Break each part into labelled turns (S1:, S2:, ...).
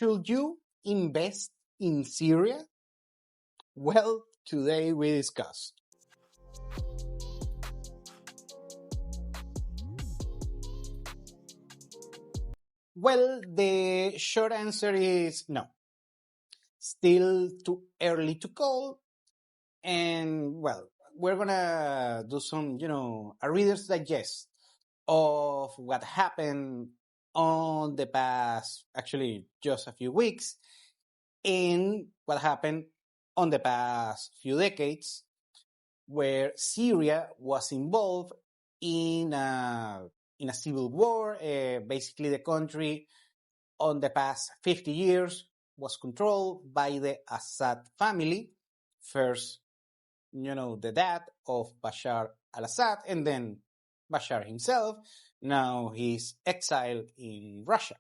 S1: Should you invest in Syria? Well, today we discuss. Well, the short answer is no. Still too early to call. And well, we're gonna do some, a reader's digest of what happened on the past, actually, just a few weeks, and what happened on the past few decades, where Syria was involved in a civil war. Basically, the country on the past 50 years was controlled by the Assad family. First, the dad of Bashar al-Assad, and then Bashar himself. Now he's exiled in Russia.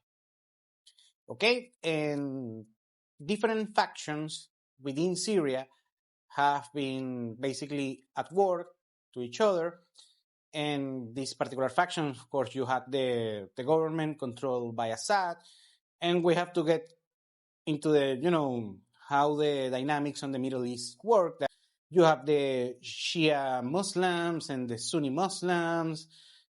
S1: Okay, and different factions within Syria have been basically at war to each other. And these particular factions, of course, you had the government controlled by Assad, and we have to get into the, how the dynamics on the Middle East work. That you have the Shia Muslims and the Sunni Muslims,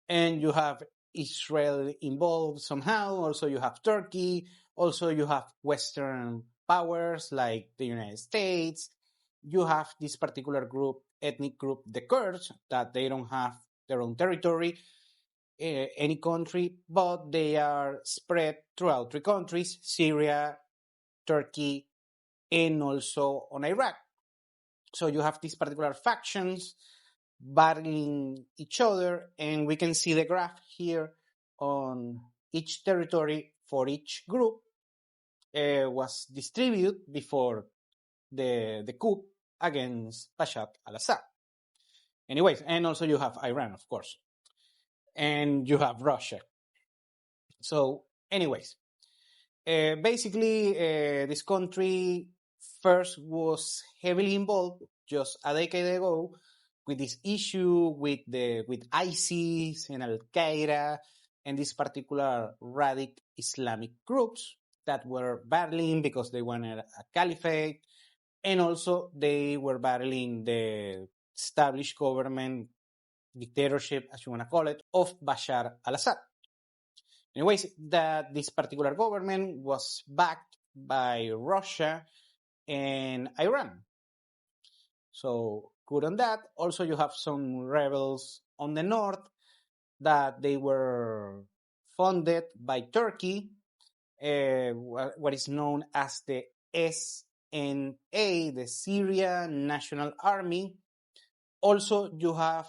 S1: and you have Israel involved somehow. Also, you have Turkey. Also, you have Western powers like the United States. You have this particular ethnic group, the Kurds, that they don't have their own territory, any country, but they are spread throughout 3 countries, Syria, Turkey, and also on Iraq. So you have these particular factions battling each other, and we can see the graph here on each territory for each group was distributed before the coup against Bashar al-Assad. Anyways, and also you have Iran, of course, and you have Russia. So, anyways, basically, this country first was heavily involved just a decade ago with this issue with ISIS and Al Qaeda and these particular radical Islamic groups that were battling because they wanted a caliphate, and also they were battling the established government, dictatorship, as you want to call it, of Bashar al-Assad. Anyways, that this particular government was backed by Russia and Iran. So good on that. Also, you have some rebels on the north that they were funded by Turkey, what is known as the SNA, the Syria National Army. Also, you have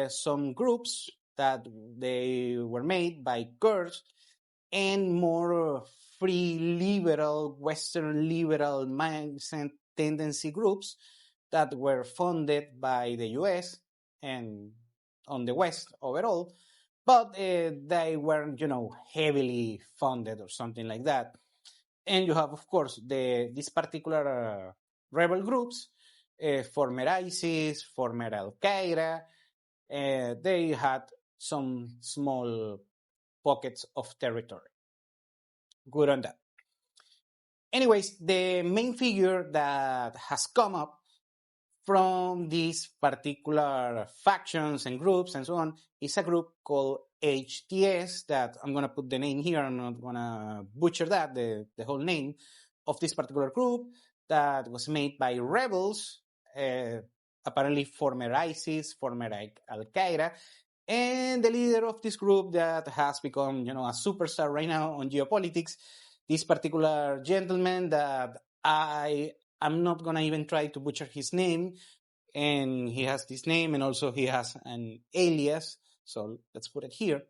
S1: some groups that they were made by Kurds and more free liberal, Western liberal mindset tendency groups that were funded by the US and on the West overall, but they weren't, heavily funded or something like that. And you have, of course, these particular rebel groups, former ISIS, former Al Qaeda. They had some small pockets of territory. Good on that. Anyways, the main figure that has come up from these particular factions and groups and so on is a group called HTS, that I'm going to put the name here. I'm not going to butcher that, the whole name of this particular group that was made by rebels, apparently former ISIS, former Al Qaeda, and the leader of this group that has become, a superstar right now on geopolitics, this particular gentleman that I'm not going to even try to butcher his name, and he has this name, and also he has an alias, so let's put it here,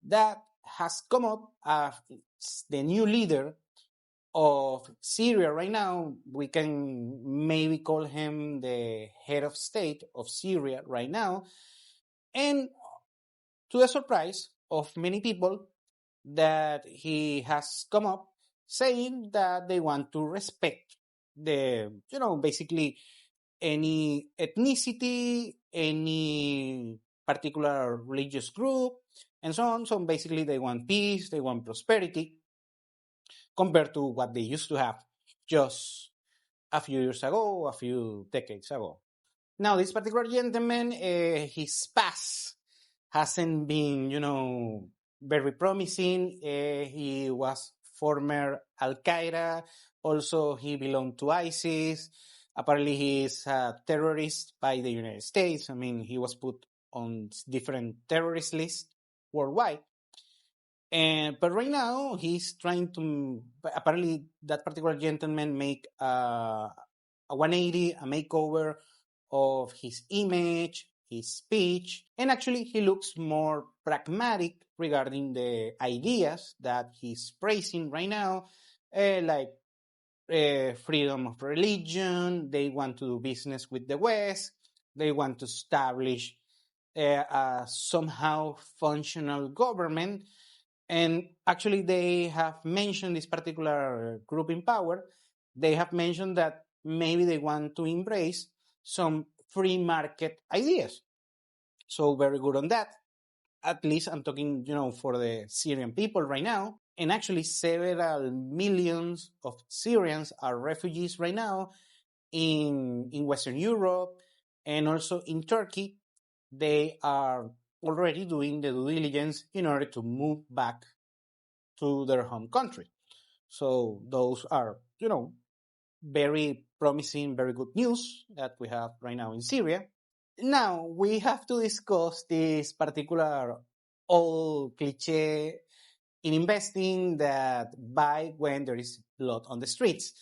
S1: that has come up as the new leader of Syria right now. We can maybe call him the head of state of Syria right now. And to the surprise of many people, that he has come up saying that they want to respect basically any ethnicity, any particular religious group, and so on. So basically they want peace, they want prosperity. compared to what they used to have just a few years ago, a few decades ago. Now, this particular gentleman, his past hasn't been, very promising. He was former Al Qaeda. Also, he belonged to ISIS. Apparently, he is a terrorist by the United States. I mean, he was put on different terrorist lists worldwide. But right now, he's trying to. Apparently, that particular gentleman make a 180, a makeover of his image, his speech, and actually he looks more pragmatic regarding the ideas that he's praising right now, like freedom of religion. They want to do business with the West. They want to establish a somehow functional government. And actually, they have mentioned this particular group in power. They have mentioned that maybe they want to embrace some free market ideas. So very good on that. At least I'm talking, for the Syrian people right now. And actually, several millions of Syrians are refugees right now in Western Europe and also in Turkey. They are already doing the due diligence in order to move back to their home country. So those are, very promising, very good news that we have right now in Syria. Now we have to discuss this particular old cliche in investing that buy when there is blood on the streets.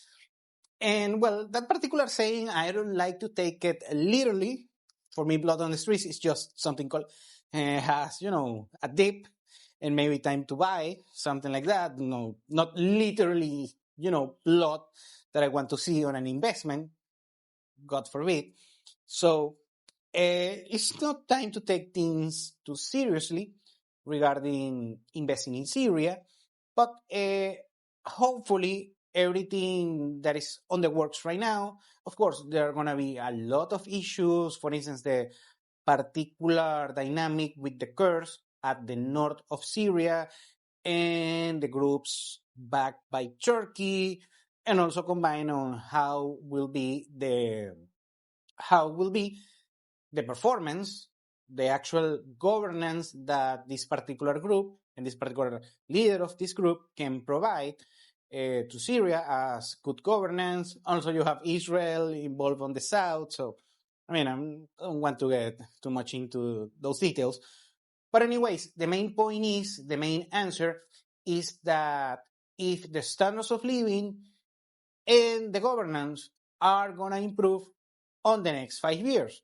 S1: And well, that particular saying, I don't like to take it literally. For me, blood on the streets is just something called, has, a dip and maybe time to buy, something like that. No, not literally, blood that I want to see on an investment, God forbid. So it's not time to take things too seriously regarding investing in Syria, but hopefully everything that is on the works right now, of course, there are going to be a lot of issues. For instance, the particular dynamic with the Kurds at the north of Syria and the groups backed by Turkey, and also combine on how will be the performance, the actual governance that this particular group and this particular leader of this group can provide to Syria as good governance. Also, you have Israel involved on the south. So, I mean, I don't want to get too much into those details. But anyways, the main point is, the main answer is that if the standards of living and the governance are going to improve on the next 5 years.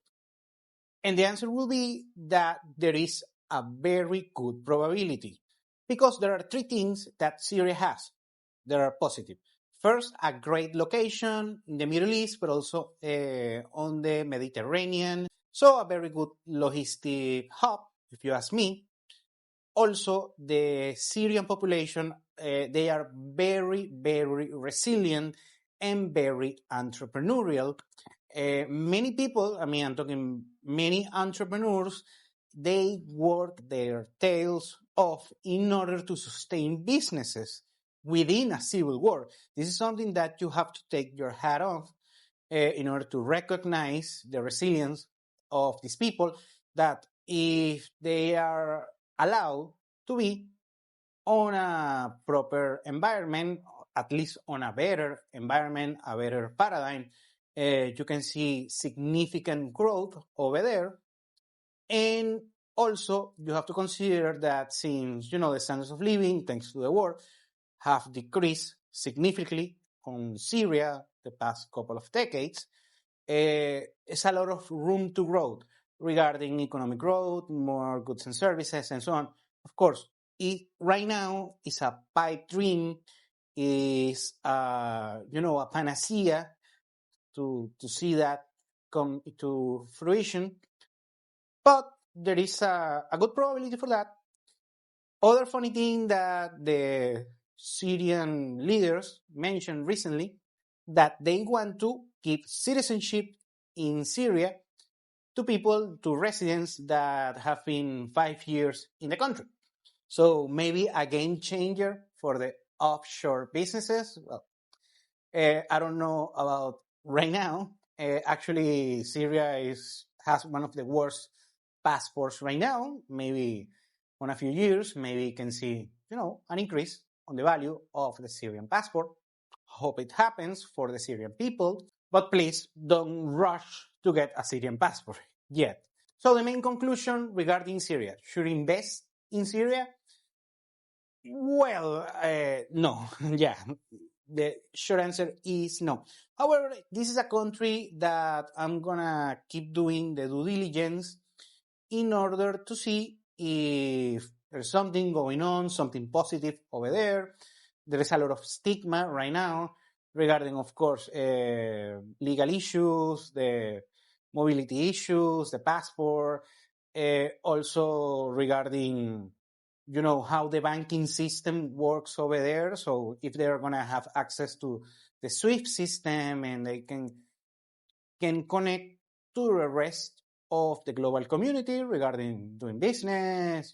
S1: And the answer will be that there is a very good probability, because there are three things that Syria has that are positive. First, a great location in the Middle East, but also on the Mediterranean. So a very good logistic hub, if you ask me. Also, the Syrian population, they are very, very resilient and very entrepreneurial. Many people, I mean, I'm talking many entrepreneurs, they work their tails off in order to sustain businesses within a civil war. This is something that you have to take your hat off in order to recognize the resilience of these people, that if they are allowed to be on a proper environment, at least on a better environment, a better paradigm, you can see significant growth over there. And also, you have to consider that since, the standards of living, thanks to the war, have decreased significantly on Syria the past couple of decades, it's a lot of room to grow regarding economic growth, more goods and services, and so on. Of course, it right now is a pipe dream, is a panacea to see that come to fruition, but there is a good probability for that. Other funny thing that the Syrian leaders mentioned recently, that they want to give citizenship in Syria to people, to residents that have been 5 years in the country. So maybe a game changer for the offshore businesses. Well, I don't know about right now. Actually, Syria has one of the worst passports right now. Maybe on a few years, maybe you can see an increase on the value of the Syrian passport. Hope it happens for the Syrian people, but please don't rush to get a Syrian passport yet. So the main conclusion regarding Syria: should invest in Syria? Well, no. Yeah, the short answer is no. However, this is a country that I'm gonna keep doing the due diligence in order to see if there's something going on, something positive over there. There is a lot of stigma right now regarding, of course, legal issues, the mobility issues, the passport, also regarding how the banking system works over there. So if they're going to have access to the SWIFT system and they can connect to the rest of the global community regarding doing business,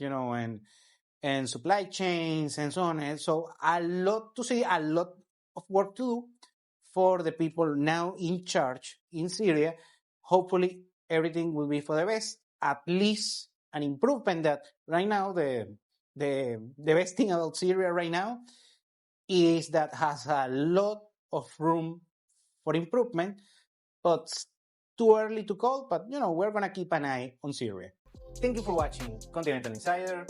S1: and supply chains and so on. And so a lot to see, a lot of work to do for the people now in charge in Syria. Hopefully everything will be for the best, at least an improvement. That right now the best thing about Syria right now is that has a lot of room for improvement, but it's too early to call. But we're gonna keep an eye on Syria. Thank you for watching Continental Insider.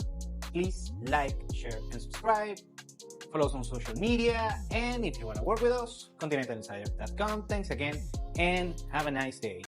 S1: Please like, share, and subscribe. Follow us on social media, and if you want to work with us, continentalinsider.com. Thanks again, and have a nice day.